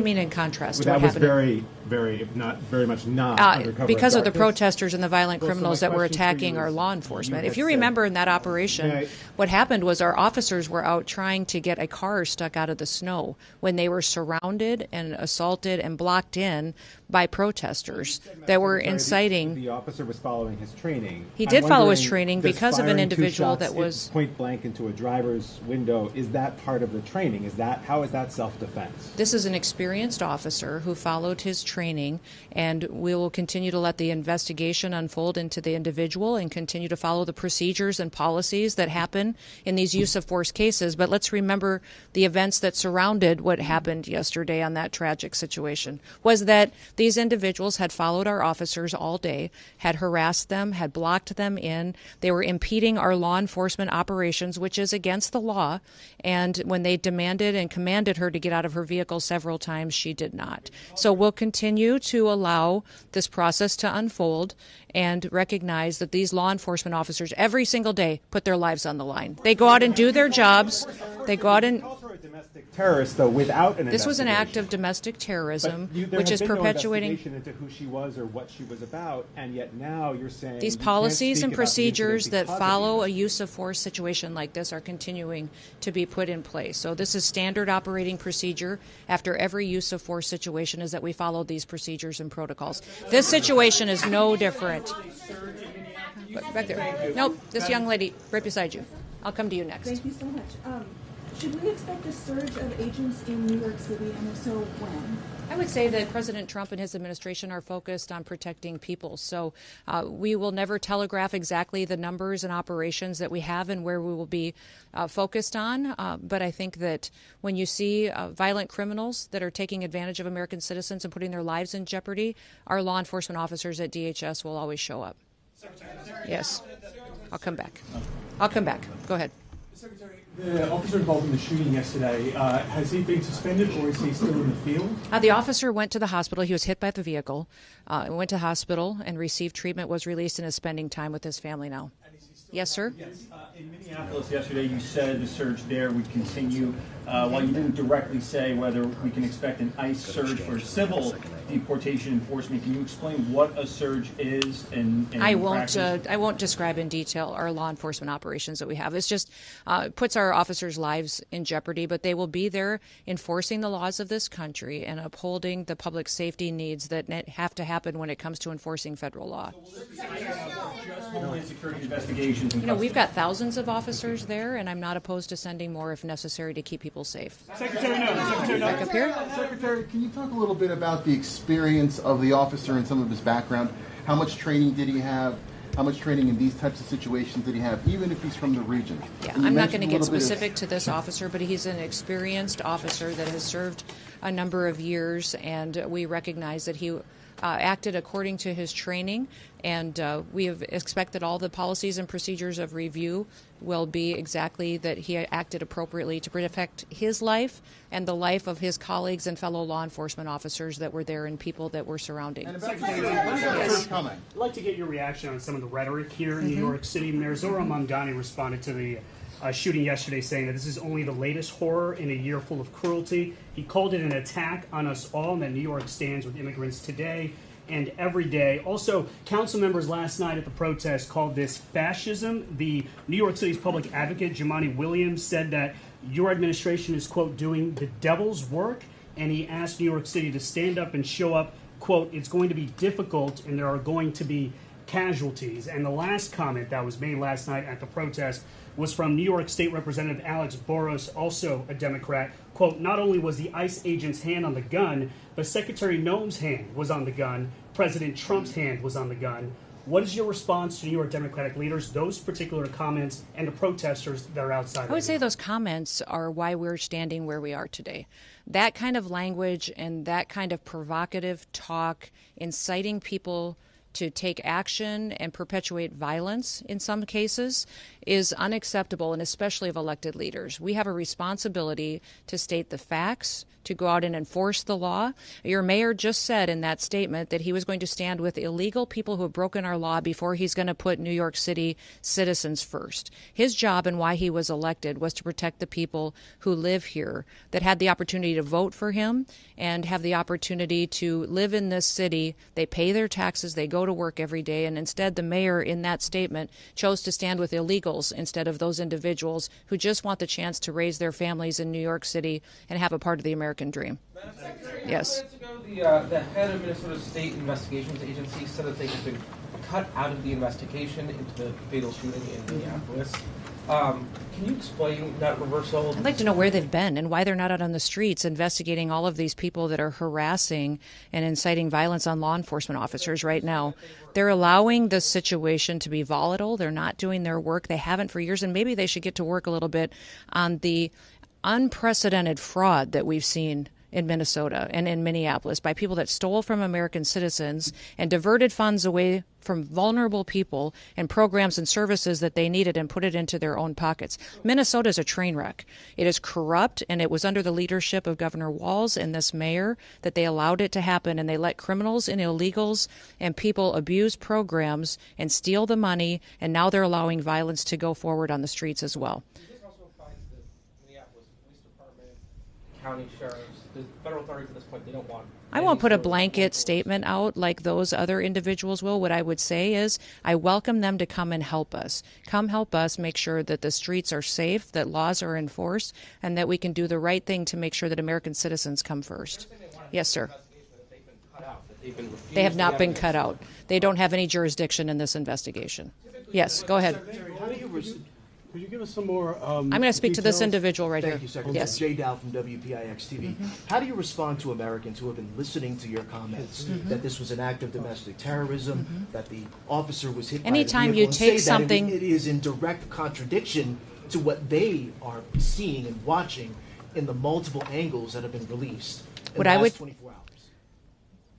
I mean, in contrast to that what was happened. very much not undercover. Because of the darkness. protesters and the violent Well, so criminals my that were question for attacking you our is, law enforcement. you If you had remember said- in that operation, what happened was our officers were out trying to get a car stuck out of the snow when they were surrounded and assaulted and blocked in by protesters that were inciting. The officer was following his training. He did follow his wondering, training does because of an firing two individual shots that was point blank into a driver's window. Is that part of the training? How is that self-defense? This is an experienced officer who followed his training, and we will continue to let the investigation unfold into the individual and continue to follow the procedures and policies that happen in these use of force cases. But let's remember the events that surrounded what happened yesterday on that tragic situation was that these individuals had followed our officers all day, had harassed them, had blocked them in. They were impeding our law enforcement operations, which is against the law. And when they demanded and commanded her to get out of her vehicle several times, she did not. So we'll continue to allow this process to unfold and recognize that these law enforcement officers every single day put their lives on the line. They go out and do their jobs. They go out and... Terrorist, though, without an This was an act of domestic terrorism, which is perpetuating... No investigation into who she was or what she was about, and yet now you're saying... These policies and procedures that follow a use of force situation like this are continuing to be put in place. So this is standard operating procedure after every use of force situation is that we follow these procedures and protocols. This situation is no different. Back there. Nope, this young lady right beside you. I'll come to you next. Thank you so much. Should we expect a surge of agents in New York City, and if so, when? I would say that President Trump and his administration are focused on protecting people. So we will never telegraph exactly the numbers and operations that we have and where we will be focused on. But I think that when you see violent criminals that are taking advantage of American citizens and putting their lives in jeopardy, our law enforcement officers at DHS will always show up. Yes. I'll come back. Go ahead. Secretary, the officer involved in the shooting yesterday, has he been suspended or is he still in the field? The officer went to the hospital. He was hit by the vehicle, went to the hospital and received treatment, was released and is spending time with his family now. Yes, sir? Yes. In Minneapolis yesterday, you said the surge there would continue. While you didn't directly say whether we can expect an ICE surge for civil deportation enforcement, can you explain what a surge is? I won't describe in detail our law enforcement operations that we have. It's just puts our officers' lives in jeopardy, but they will be there enforcing the laws of this country and upholding the public safety needs that have to happen when it comes to enforcing federal law. Just Homeland Security investigations. We've got thousands of officers there, and I'm not opposed to sending more if necessary to keep people safe. Secretary Noem. Back up here. Secretary, can you talk a little bit about the experience of the officer and some of his background? How much training did he have? How much training in these types of situations did he have, even if he's from the region? Yeah, I'm not going to get specific to this officer, but he's an experienced officer that has served a number of years, and we recognize that he acted according to his training, and we have expected all the policies and procedures of review will be exactly that he acted appropriately to protect his life and the life of his colleagues and fellow law enforcement officers that were there and people that were surrounding. Yes. I'd like to get your reaction on some of the rhetoric here in New York City. Mayor Zohran Mamdani responded to the shooting yesterday, saying that this is only the latest horror in a year full of cruelty. He called it an attack on us all, and that New York stands with immigrants today and every day. Also, council members last night at the protest called this fascism. The New York City's public advocate, Jumaane Williams, said that your administration is, quote, doing the devil's work, and he asked New York City to stand up and show up, quote, it's going to be difficult and there are going to be casualties. And the last comment that was made last night at the protest was from New York State Representative Alex Boros, also a Democrat. Quote, not only was the ICE agent's hand on the gun, but Secretary Noem's hand was on the gun. President Trump's hand was on the gun. What is your response to New York Democratic leaders, those particular comments, and the protesters that are outside? I would say those comments are why we're standing where we are today. That kind of language and that kind of provocative talk, inciting people to take action and perpetuate violence in some cases is unacceptable, and especially of elected leaders. We have a responsibility to state the facts, to go out and enforce the law. Your mayor just said in that statement that he was going to stand with illegal people who have broken our law before he's going to put New York City citizens first. His job and why he was elected was to protect the people who live here, that had the opportunity to vote for him and have the opportunity to live in this city. They pay their taxes, they go to work every day, and instead the mayor in that statement chose to stand with illegals instead of those individuals who just want the chance to raise their families in New York City and have a part of the American dream. Yes. The head of Minnesota State Investigations Agency said that they have been cut out of the investigation into the fatal shooting in Minneapolis. Can you explain that reversal? I'd like to know where they've been and why they're not out on the streets investigating all of these people that are harassing and inciting violence on law enforcement officers right now. They're allowing the situation to be volatile. They're not doing their work. They haven't for years, and maybe they should get to work a little bit on the unprecedented fraud that we've seen in Minnesota and in Minneapolis by people that stole from American citizens and diverted funds away from vulnerable people and programs and services that they needed and put it into their own pockets. Minnesota is a train wreck. It is corrupt, and it was under the leadership of Governor Walz and this mayor that they allowed it to happen, and they let criminals and illegals and people abuse programs and steal the money, and now they're allowing violence to go forward on the streets as well. This also applies to the Minneapolis Police Department, county sheriffs, the federal authorities at this point. They don't want. I won't put a blanket statement out like those other individuals will. What I would say is I welcome them to come and help us. Come help us make sure that the streets are safe, that laws are enforced, and that we can do the right thing to make sure that American citizens come first. Yes, sir. They have not been cut out. They don't have any jurisdiction in this investigation. Yes, go ahead. Could you give us some more I'm going to speak to this individual right here. Thank you, Secretary. Yes. Jay Dow from WPIX-TV. How do you respond to Americans who have been listening to your comments that this was an act of domestic terrorism, that the officer was hit Anytime by a you vehicle, take and say something- that it is in direct contradiction to what they are seeing and watching in the multiple angles that have been released in the last 24 hours?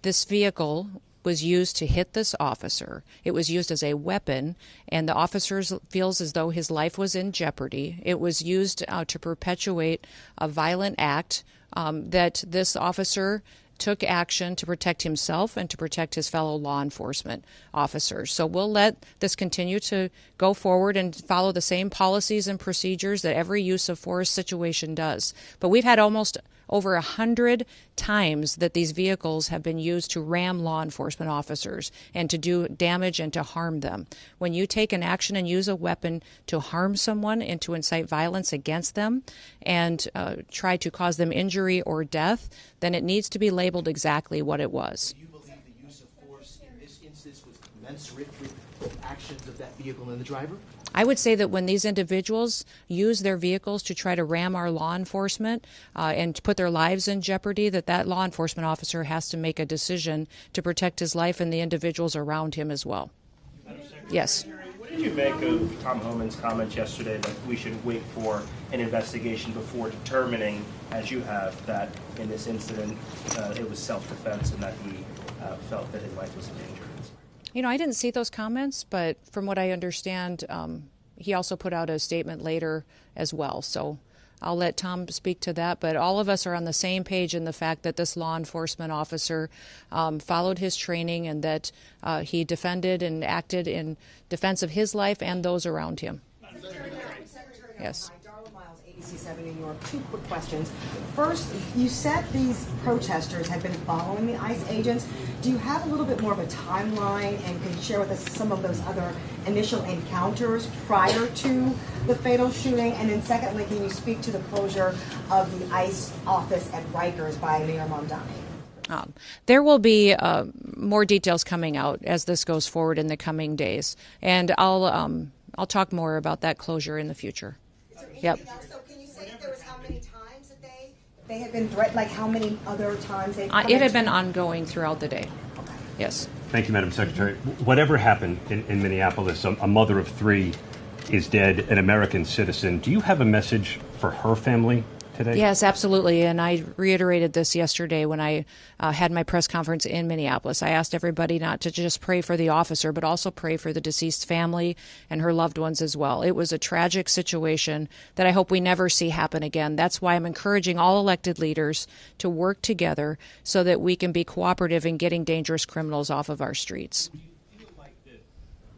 This vehicle was used to hit this officer. It was used as a weapon, and the officer feels as though his life was in jeopardy. It was used to perpetuate a violent act that this officer took action to protect himself and to protect his fellow law enforcement officers. So we'll let this continue to go forward and follow the same policies and procedures that every use of force situation does. But we've had almost over 100 times that these vehicles have been used to ram law enforcement officers and to do damage and to harm them. When you take an action and use a weapon to harm someone and to incite violence against them and try to cause them injury or death, then it needs to be labeled exactly what it was. Do you believe the use of force in this instance was commensurate with the actions of that vehicle and the driver? I would say that when these individuals use their vehicles to try to ram our law enforcement and to put their lives in jeopardy, that law enforcement officer has to make a decision to protect his life and the individuals around him as well. Yes. What did you make of Tom Homan's comments yesterday that we should wait for an investigation before determining, as you have, that in this incident it was self-defense and that he felt that his life was in danger? You know, I didn't see those comments, but from what I understand, he also put out a statement later as well. So I'll let Tom speak to that. But all of us are on the same page in the fact that this law enforcement officer followed his training and that he defended and acted in defense of his life and those around him. Yes. ABC7 New York. Two quick questions. First, you said these protesters had been following the ICE agents. Do you have a little bit more of a timeline, and can you share with us some of those other initial encounters prior to the fatal shooting? And then secondly, can you speak to the closure of the ICE office at Rikers by Mayor Mamdani? There will be more details coming out as this goes forward in the coming days, and I'll talk more about that closure in the future. Yep. They had been threatened, like how many other times they've It had been ongoing throughout the day. Okay. Yes. Thank you, Madam Secretary. Whatever happened in Minneapolis, a mother of three is dead, an American citizen. Do you have a message for her family today? Yes, absolutely. And I reiterated this yesterday when I had my press conference in Minneapolis. I asked everybody not to just pray for the officer, but also pray for the deceased family and her loved ones as well. It was a tragic situation that I hope we never see happen again. That's why I'm encouraging all elected leaders to work together so that we can be cooperative in getting dangerous criminals off of our streets.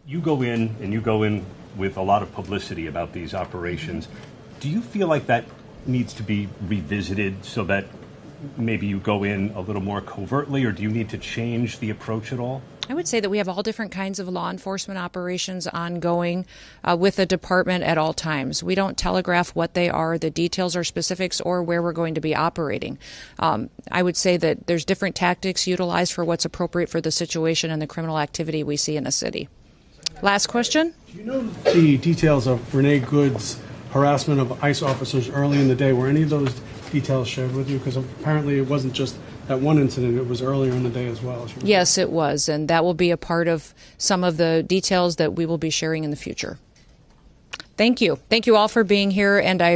You go in with a lot of publicity about these operations. Do you feel like that needs to be revisited so that maybe you go in a little more covertly, or do you need to change the approach at all? I would say that we have all different kinds of law enforcement operations ongoing with the department at all times. We don't telegraph what they are, the details or specifics, or where we're going to be operating. I would say that there's different tactics utilized for what's appropriate for the situation and the criminal activity we see in a city. Last question? Do you know the details of Renee Good's harassment of ICE officers early in the day? Were any of those details shared with you? Because apparently it wasn't just that one incident, it was earlier in the day as well. Yes, it was, and that will be a part of some of the details that we will be sharing in the future. Thank you. Thank you all for being here, and I